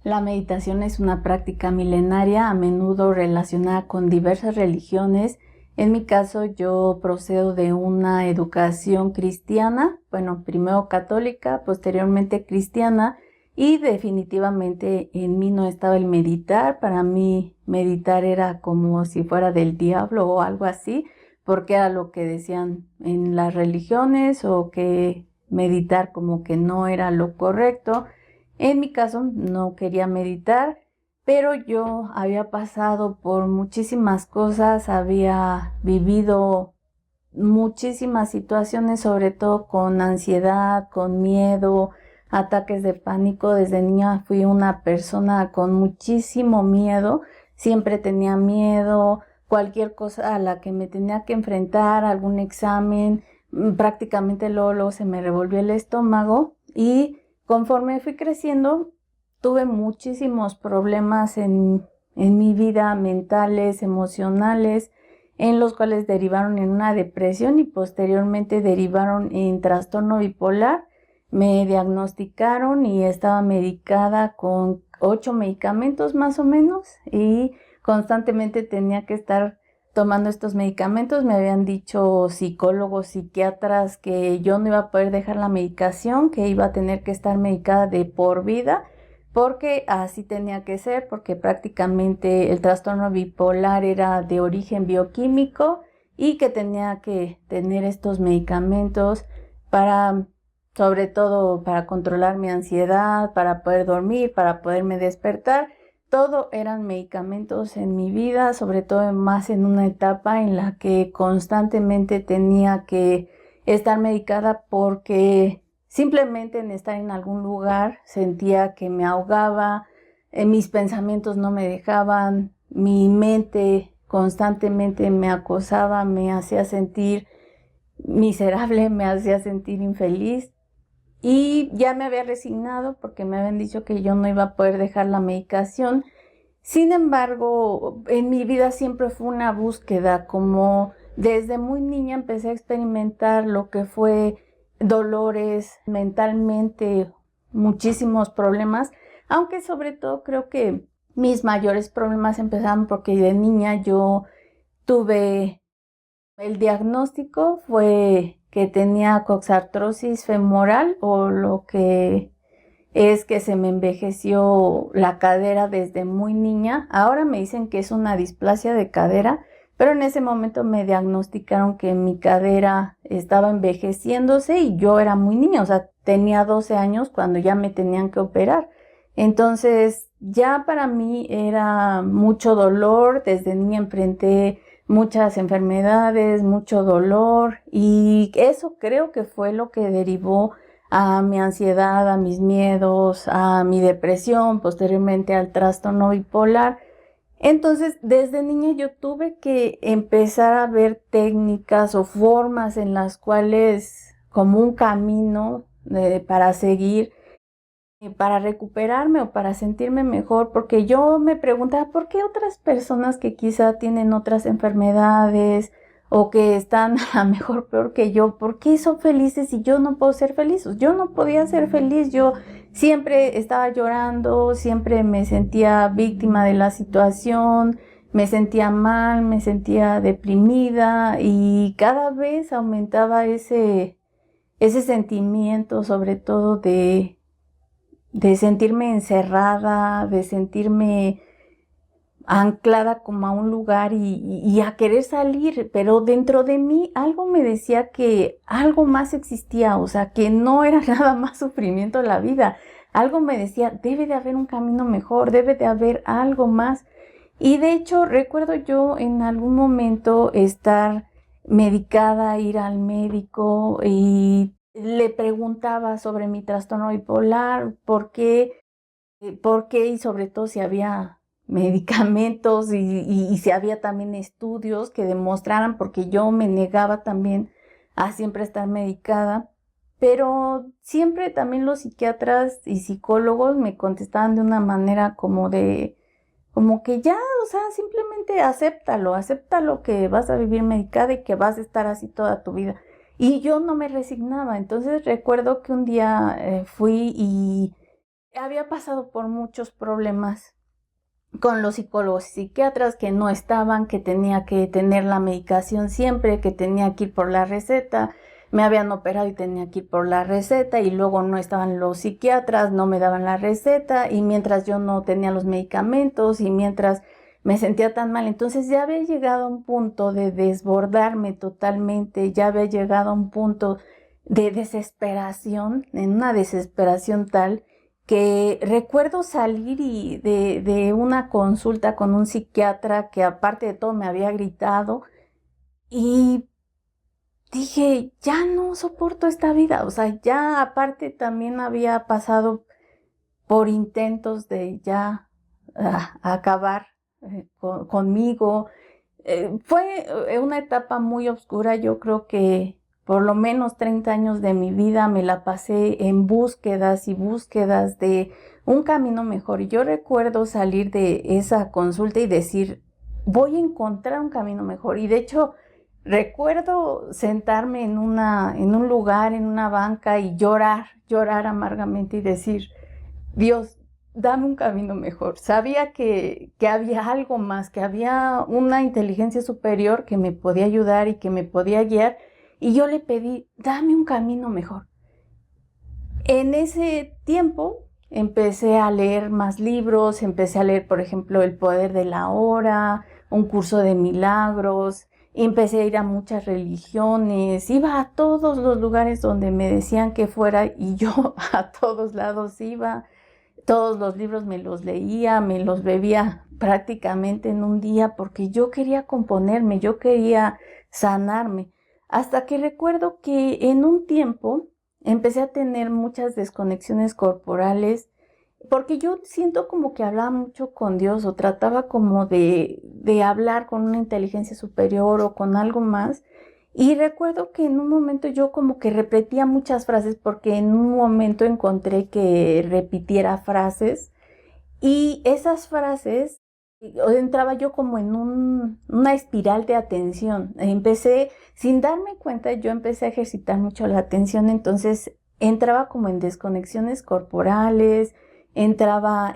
La meditación es una práctica milenaria, a menudo relacionada con diversas religiones. En mi caso, yo procedo de una educación cristiana, bueno, primero católica, posteriormente cristiana, y definitivamente en mí no estaba el meditar. Para mí, meditar era como si fuera del diablo o algo así, porque era lo que decían en las religiones o que meditar como que no era lo correcto. En mi caso no quería meditar, pero yo había pasado por muchísimas cosas, había vivido muchísimas situaciones, sobre todo con ansiedad, con miedo, ataques de pánico. Desde niña fui una persona con muchísimo miedo, siempre tenía miedo, cualquier cosa a la que me tenía que enfrentar, algún examen, prácticamente luego se me revolvió el estómago. Y conforme fui creciendo, tuve muchísimos problemas en mi vida, mentales, emocionales, en los cuales derivaron en una depresión y posteriormente derivaron en trastorno bipolar. Me diagnosticaron y estaba medicada con 8 medicamentos más o menos, y constantemente tenía que estar tomando estos medicamentos. Me habían dicho psicólogos, psiquiatras, que yo no iba a poder dejar la medicación, que iba a tener que estar medicada de por vida, porque así tenía que ser, porque prácticamente el trastorno bipolar era de origen bioquímico y que tenía que tener estos medicamentos para, sobre todo para controlar mi ansiedad, para poder dormir, para poderme despertar. Todo eran medicamentos en mi vida, sobre todo más en una etapa en la que constantemente tenía que estar medicada, porque simplemente en estar en algún lugar sentía que me ahogaba, mis pensamientos no me dejaban, mi mente constantemente me acosaba, me hacía sentir miserable, me hacía sentir infeliz. Y ya me había resignado porque me habían dicho que yo no iba a poder dejar la medicación. Sin embargo, en mi vida siempre fue una búsqueda, como desde muy niña empecé a experimentar lo que fue dolores mentalmente, muchísimos problemas, aunque sobre todo creo que mis mayores problemas empezaron porque de niña yo tuve, el diagnóstico fue que tenía coxartrosis femoral, o lo que es que se me envejeció la cadera desde muy niña. Ahora me dicen que es una displasia de cadera, pero en ese momento me diagnosticaron que mi cadera estaba envejeciéndose y yo era muy niña, o sea, tenía 12 años cuando ya me tenían que operar. Entonces, ya para mí era mucho dolor. Desde niña enfrenté muchas enfermedades, mucho dolor, y eso creo que fue lo que derivó a mi ansiedad, a mis miedos, a mi depresión, posteriormente al trastorno bipolar. Entonces, desde niña yo tuve que empezar a ver técnicas o formas en las cuales, como un camino para seguir, para recuperarme o para sentirme mejor, porque yo me preguntaba por qué otras personas que quizá tienen otras enfermedades o que están a lo mejor peor que yo, ¿por qué son felices y yo no puedo ser feliz? Yo no podía ser feliz, yo siempre estaba llorando, siempre me sentía víctima de la situación, me sentía mal, me sentía deprimida, y cada vez aumentaba ese sentimiento, sobre todo de sentirme encerrada, de sentirme anclada como a un lugar y a querer salir, pero dentro de mí algo me decía que algo más existía, o sea, que no era nada más sufrimiento la vida. Algo me decía, debe de haber un camino mejor, debe de haber algo más. Y de hecho, recuerdo yo en algún momento estar medicada, ir al médico, y le preguntaba sobre mi trastorno bipolar, por qué y sobre todo si había medicamentos y si había también estudios que demostraran, porque yo me negaba también a siempre estar medicada. Pero siempre también los psiquiatras y psicólogos me contestaban de una manera como que ya, o sea, simplemente acéptalo que vas a vivir medicada y que vas a estar así toda tu vida. Y yo no me resignaba. Entonces recuerdo que un día fui y había pasado por muchos problemas con los psicólogos y psiquiatras que no estaban, que tenía que tener la medicación siempre, que tenía que ir por la receta. Me habían operado y tenía que ir por la receta y luego no estaban los psiquiatras, no me daban la receta y mientras yo no tenía los medicamentos y mientras me sentía tan mal, entonces ya había llegado a un punto de desbordarme totalmente, ya había llegado a un punto de desesperación, en una desesperación tal que recuerdo salir de una consulta con un psiquiatra que aparte de todo me había gritado y dije, ya no soporto esta vida, o sea, ya aparte también había pasado por intentos de ya acabar conmigo. Fue una etapa muy oscura, yo creo que por lo menos 30 años de mi vida me la pasé en búsquedas y búsquedas de un camino mejor. Y yo recuerdo salir de esa consulta y decir, voy a encontrar un camino mejor. Y de hecho, recuerdo sentarme en un lugar, en una banca y llorar amargamente y decir, Dios, dame un camino mejor. Sabía que había algo más, que había una inteligencia superior que me podía ayudar y que me podía guiar. Y yo le pedí, dame un camino mejor. En ese tiempo empecé a leer más libros, empecé a leer, por ejemplo, El poder de la hora, un curso de milagros, empecé a ir a muchas religiones, iba a todos los lugares donde me decían que fuera y yo a todos lados iba. Todos los libros me los leía, me los bebía prácticamente en un día porque yo quería componerme, yo quería sanarme. Hasta que recuerdo que en un tiempo empecé a tener muchas desconexiones corporales porque yo siento como que hablaba mucho con Dios o trataba como de hablar con una inteligencia superior o con algo más. Y recuerdo que en un momento yo como que repetía muchas frases porque en un momento encontré que repitiera frases y esas frases entraba yo como en una espiral de atención. Empecé, sin darme cuenta, yo empecé a ejercitar mucho la atención, entonces entraba como en desconexiones corporales, entraba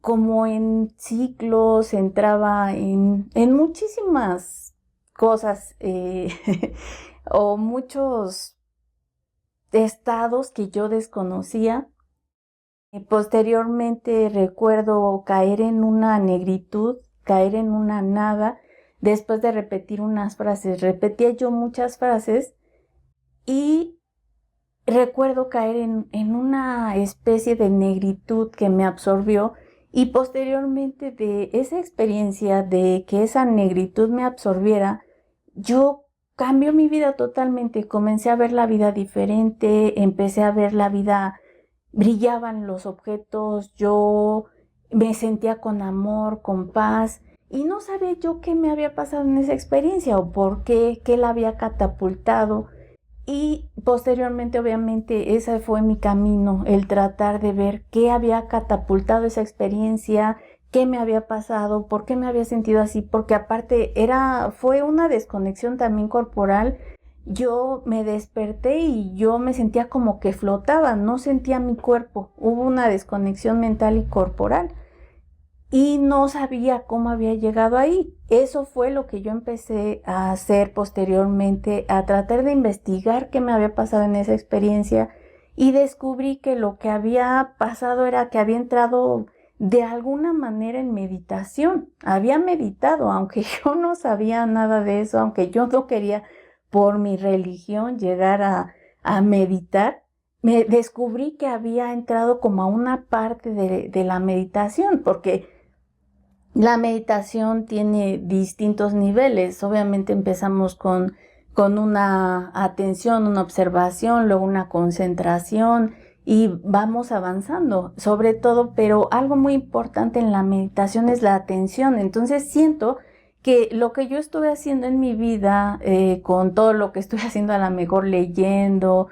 como en ciclos, entraba en muchísimas cosas o muchos estados que yo desconocía. Posteriormente recuerdo caer en una negritud, caer en una nada, después de repetir unas frases. Repetía yo muchas frases y recuerdo caer en una especie de negritud que me absorbió y posteriormente de esa experiencia de que esa negritud me absorbiera, yo cambió mi vida totalmente, comencé a ver la vida diferente, empecé a ver la vida, brillaban los objetos, yo me sentía con amor, con paz y no sabía yo qué me había pasado en esa experiencia o por qué la había catapultado. Y posteriormente, obviamente, ese fue mi camino, el tratar de ver qué había catapultado esa experiencia, qué me había pasado, por qué me había sentido así, porque aparte fue una desconexión también corporal. Yo me desperté y yo me sentía como que flotaba, no sentía mi cuerpo. Hubo una desconexión mental y corporal y no sabía cómo había llegado ahí. Eso fue lo que yo empecé a hacer posteriormente, a tratar de investigar qué me había pasado en esa experiencia y descubrí que lo que había pasado era que había entrado de alguna manera en meditación. Había meditado, aunque yo no sabía nada de eso, aunque yo no quería por mi religión llegar a meditar. Me descubrí que había entrado como a una parte de la meditación, porque la meditación tiene distintos niveles. Obviamente empezamos con una atención, una observación, luego una concentración y vamos avanzando, sobre todo, pero algo muy importante en la meditación es la atención. Entonces siento que lo que yo estuve haciendo en mi vida, con todo lo que estoy haciendo a lo mejor leyendo,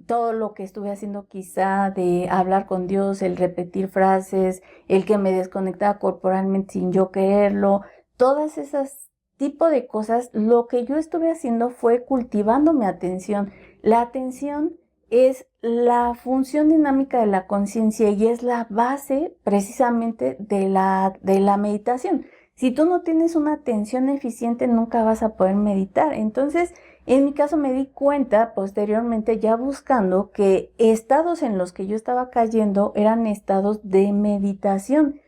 todo lo que estuve haciendo quizá de hablar con Dios, el repetir frases, el que me desconectaba corporalmente sin yo quererlo, todas esas tipo de cosas, lo que yo estuve haciendo fue cultivando mi atención. La atención es la función dinámica de la conciencia y es la base precisamente de la meditación. Si tú no tienes una atención eficiente, nunca vas a poder meditar. Entonces, en mi caso me di cuenta posteriormente, ya buscando, que estados en los que yo estaba cayendo eran estados de meditación.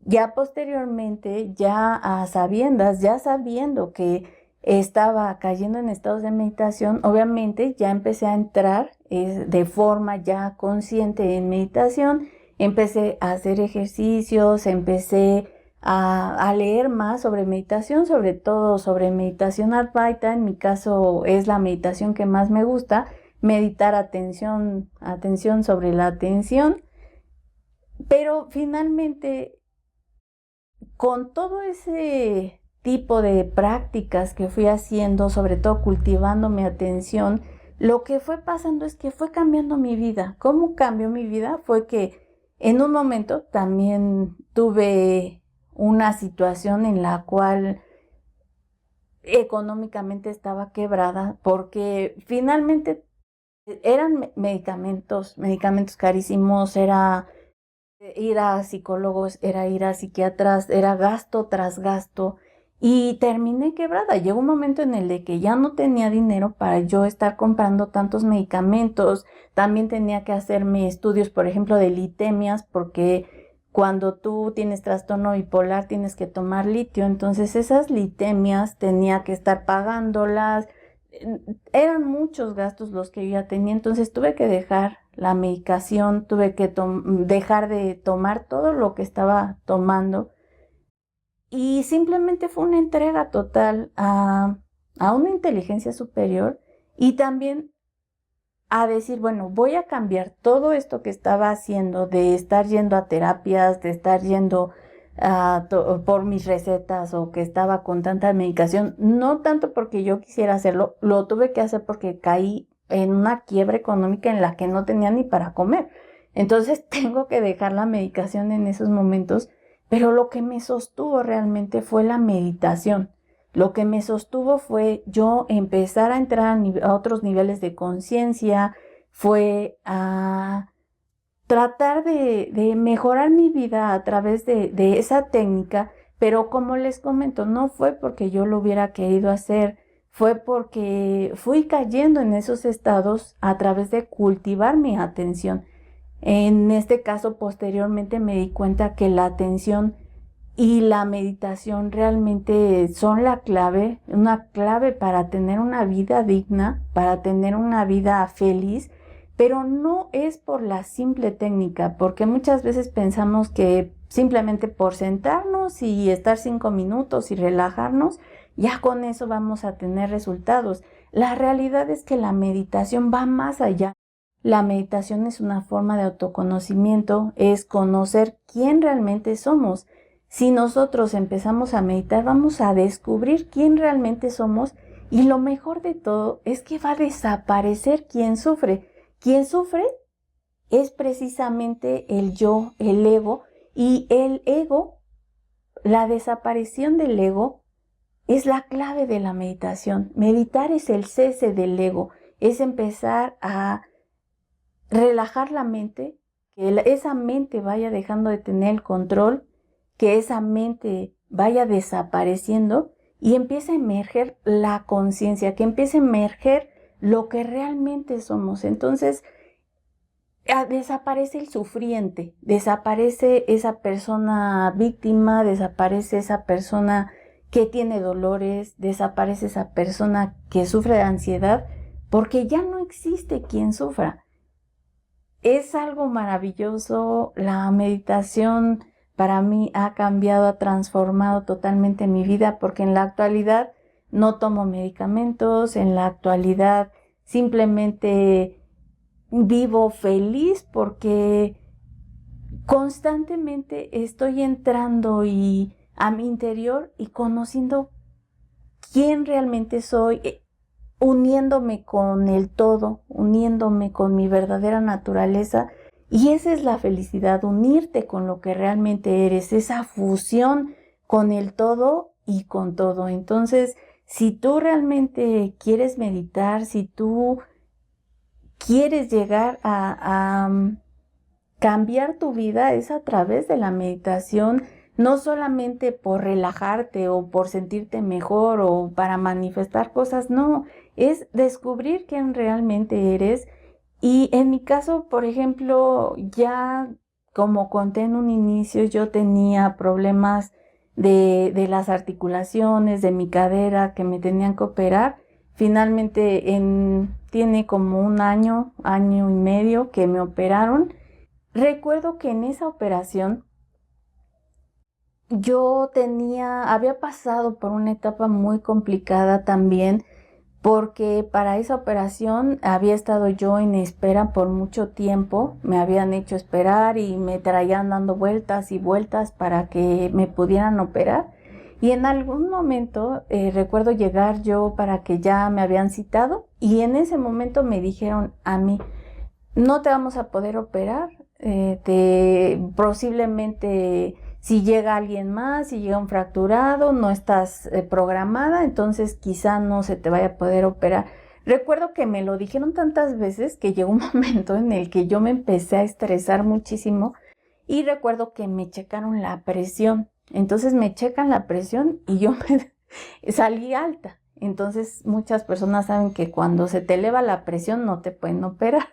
Ya posteriormente, ya a sabiendas, ya sabiendo que estaba cayendo en estados de meditación, obviamente ya empecé a entrar de forma ya consciente en meditación, empecé a hacer ejercicios, empecé a leer más sobre meditación, sobre todo sobre meditación Advaita. En mi caso es la meditación que más me gusta, meditar atención sobre la atención, pero finalmente con todo ese tipo de prácticas que fui haciendo, sobre todo cultivando mi atención, lo que fue pasando es que fue cambiando mi vida. ¿Cómo cambió mi vida? Fue que en un momento también tuve una situación en la cual económicamente estaba quebrada porque finalmente eran medicamentos carísimos, era ir a psicólogos, era ir a psiquiatras, era gasto tras gasto y terminé quebrada. Llegó un momento en el de que ya no tenía dinero para yo estar comprando tantos medicamentos. También tenía que hacerme estudios, por ejemplo, de litemias, porque cuando tú tienes trastorno bipolar tienes que tomar litio. Entonces esas litemias tenía que estar pagándolas. Eran muchos gastos los que yo ya tenía, entonces tuve que dejar la medicación, tuve que dejar de tomar todo lo que estaba tomando y simplemente fue una entrega total a una inteligencia superior y también a decir, bueno, voy a cambiar todo esto que estaba haciendo de estar yendo a terapias, de estar yendo por mis recetas o que estaba con tanta medicación, no tanto porque yo quisiera hacerlo, lo tuve que hacer porque caí en una quiebra económica en la que no tenía ni para comer. Entonces tengo que dejar la medicación en esos momentos, pero lo que me sostuvo realmente fue la meditación. Lo que me sostuvo fue yo empezar a entrar a otros niveles de conciencia, fue a tratar de mejorar mi vida a través de esa técnica, pero como les comento, no fue porque yo lo hubiera querido hacer, fue porque fui cayendo en esos estados a través de cultivar mi atención. En este caso, posteriormente me di cuenta que la atención y la meditación realmente son la clave, una clave para tener una vida digna, para tener una vida feliz, pero no es por la simple técnica, porque muchas veces pensamos que simplemente por sentarnos y estar 5 minutos y relajarnos, ya con eso vamos a tener resultados. La realidad es que la meditación va más allá. La meditación es una forma de autoconocimiento, es conocer quién realmente somos. Si nosotros empezamos a meditar, vamos a descubrir quién realmente somos y lo mejor de todo es que va a desaparecer quien sufre. Quien sufre es precisamente el yo, el ego, y el ego, la desaparición del ego es la clave de la meditación. Meditar es el cese del ego, es empezar a relajar la mente, que esa mente vaya dejando de tener el control, que esa mente vaya desapareciendo y empiece a emerger la conciencia, que empiece a emerger lo que realmente somos. Entonces, desaparece el sufriente, desaparece esa persona víctima, desaparece esa persona que tiene dolores, desaparece esa persona que sufre de ansiedad, porque ya no existe quien sufra. Es algo maravilloso. La meditación para mí ha cambiado, ha transformado totalmente mi vida, porque en la actualidad no tomo medicamentos, en la actualidad simplemente vivo feliz porque constantemente estoy entrando a mi interior y conociendo quién realmente soy, uniéndome con el todo, uniéndome con mi verdadera naturaleza. Y esa es la felicidad, unirte con lo que realmente eres, esa fusión con el todo y con todo. Entonces, si tú realmente quieres meditar, si tú quieres llegar a cambiar tu vida es a través de la meditación, no solamente por relajarte o por sentirte mejor o para manifestar cosas, no, es descubrir quién realmente eres. Y en mi caso, por ejemplo, ya como conté en un inicio, yo tenía problemas de las articulaciones, de mi cadera, que me tenían que operar. Finalmente, tiene como un año, año y medio que me operaron. Recuerdo que en esa operación había pasado por una etapa muy complicada también, porque para esa operación había estado yo en espera por mucho tiempo, me habían hecho esperar y me traían dando vueltas y vueltas para que me pudieran operar. Y en algún momento recuerdo llegar yo para que ya me habían citado y en ese momento me dijeron a mí, no te vamos a poder operar, posiblemente si llega alguien más, si llega un fracturado, no estás programada, entonces quizá no se te vaya a poder operar. Recuerdo que me lo dijeron tantas veces que llegó un momento en el que yo me empecé a estresar muchísimo y recuerdo que me checaron la presión. Entonces me checan la presión y yo salí alta. Entonces muchas personas saben que cuando se te eleva la presión no te pueden operar.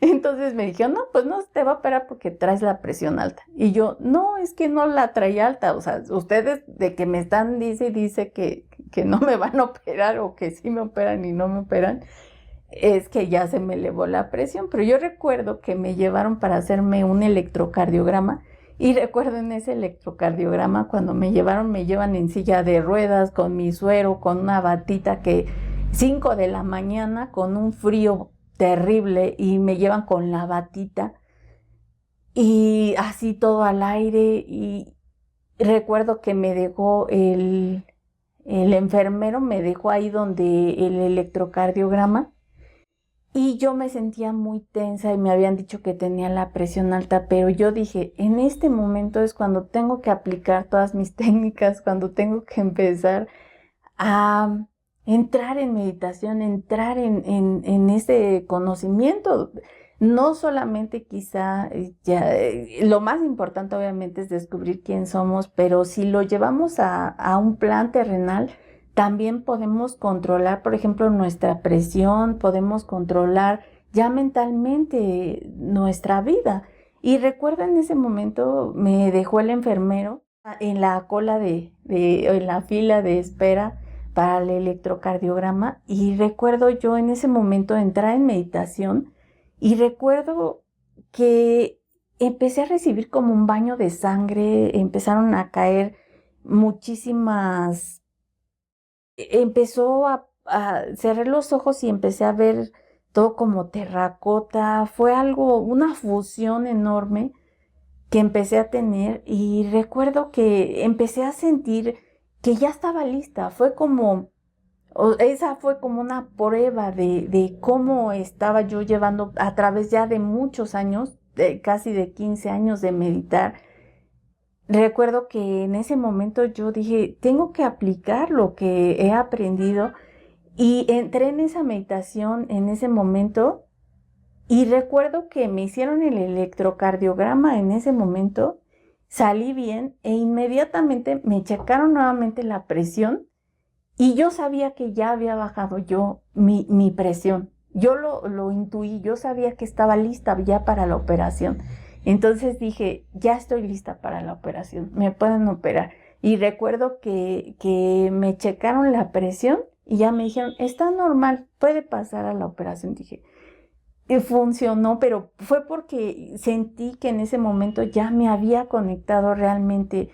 Entonces me dijeron, no, pues no te va a operar porque traes la presión alta. Y yo, no, es que no la traía alta. O sea, ustedes de que me están, dice que no me van a operar o que sí me operan y no me operan, es que ya se me elevó la presión. Pero yo recuerdo que me llevaron para hacerme un electrocardiograma. Y recuerdo en ese electrocardiograma, cuando me llevan en silla de ruedas, con mi suero, con una batita 5 de la mañana, con un frío terrible, y me llevan con la batita, y así todo al aire, y recuerdo que me dejó el enfermero, me dejó ahí donde el electrocardiograma, y yo me sentía muy tensa y me habían dicho que tenía la presión alta, pero yo dije, en este momento es cuando tengo que aplicar todas mis técnicas, cuando tengo que empezar a entrar en meditación, entrar en ese conocimiento. No solamente quizá, lo más importante obviamente es descubrir quién somos, pero si lo llevamos a un plan terrenal, también podemos controlar, por ejemplo, nuestra presión, podemos controlar ya mentalmente nuestra vida. Y recuerdo en ese momento me dejó el enfermero en la cola en la fila de espera para el electrocardiograma, y recuerdo yo en ese momento entrar en meditación y recuerdo que empecé a recibir como un baño de sangre, empezaron a caer muchísimas empezó cerré los ojos y empecé a ver todo como terracota. Fue algo, una fusión enorme que empecé a tener, y recuerdo que empecé a sentir que ya estaba lista. Esa fue como una prueba de cómo estaba yo llevando a través ya de muchos años, casi de 15 años de meditar. Recuerdo que en ese momento yo dije, tengo que aplicar lo que he aprendido, y entré en esa meditación en ese momento, y recuerdo que me hicieron el electrocardiograma en ese momento, salí bien e inmediatamente me checaron nuevamente la presión, y yo sabía que ya había bajado yo mi presión. Yo lo intuí, yo sabía que estaba lista ya para la operación. Entonces dije, ya estoy lista para la operación, me pueden operar. Y recuerdo que me checaron la presión y ya me dijeron, está normal, puede pasar a la operación. Dije, y funcionó, pero fue porque sentí que en ese momento ya me había conectado realmente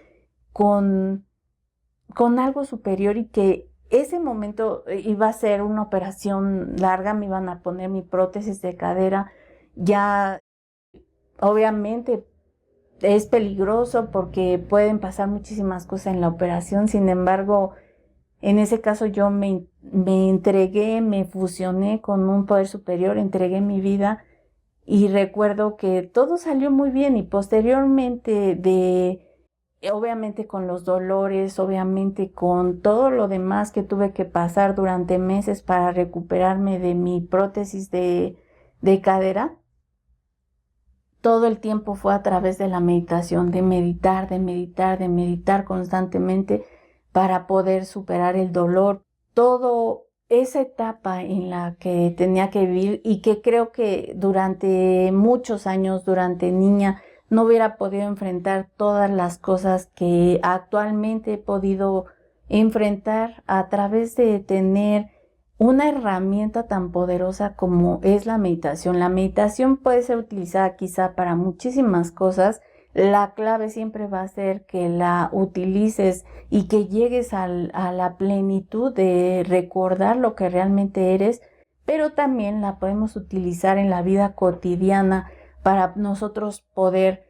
con, con algo superior, y que ese momento iba a ser una operación larga, me iban a poner mi prótesis de cadera. Ya obviamente es peligroso porque pueden pasar muchísimas cosas en la operación. Sin embargo, en ese caso yo me entregué, me fusioné con un poder superior, entregué mi vida, y recuerdo que todo salió muy bien. Y posteriormente obviamente con los dolores, obviamente con todo lo demás que tuve que pasar durante meses para recuperarme de mi prótesis de cadera, todo el tiempo fue a través de la meditación, de meditar constantemente para poder superar el dolor. Todo esa etapa en la que tenía que vivir y que creo que durante muchos años, durante niña, no hubiera podido enfrentar todas las cosas que actualmente he podido enfrentar a través de tener una herramienta tan poderosa como es la meditación. La meditación puede ser utilizada quizá para muchísimas cosas. La clave siempre va a ser que la utilices y que llegues a la plenitud de recordar lo que realmente eres, pero también la podemos utilizar en la vida cotidiana para nosotros poder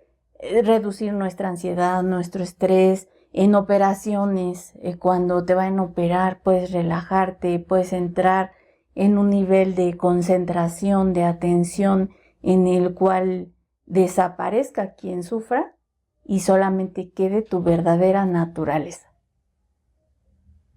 reducir nuestra ansiedad, nuestro estrés. En operaciones, cuando te van a operar, puedes relajarte, puedes entrar en un nivel de concentración, de atención, en el cual desaparezca quien sufra y solamente quede tu verdadera naturaleza.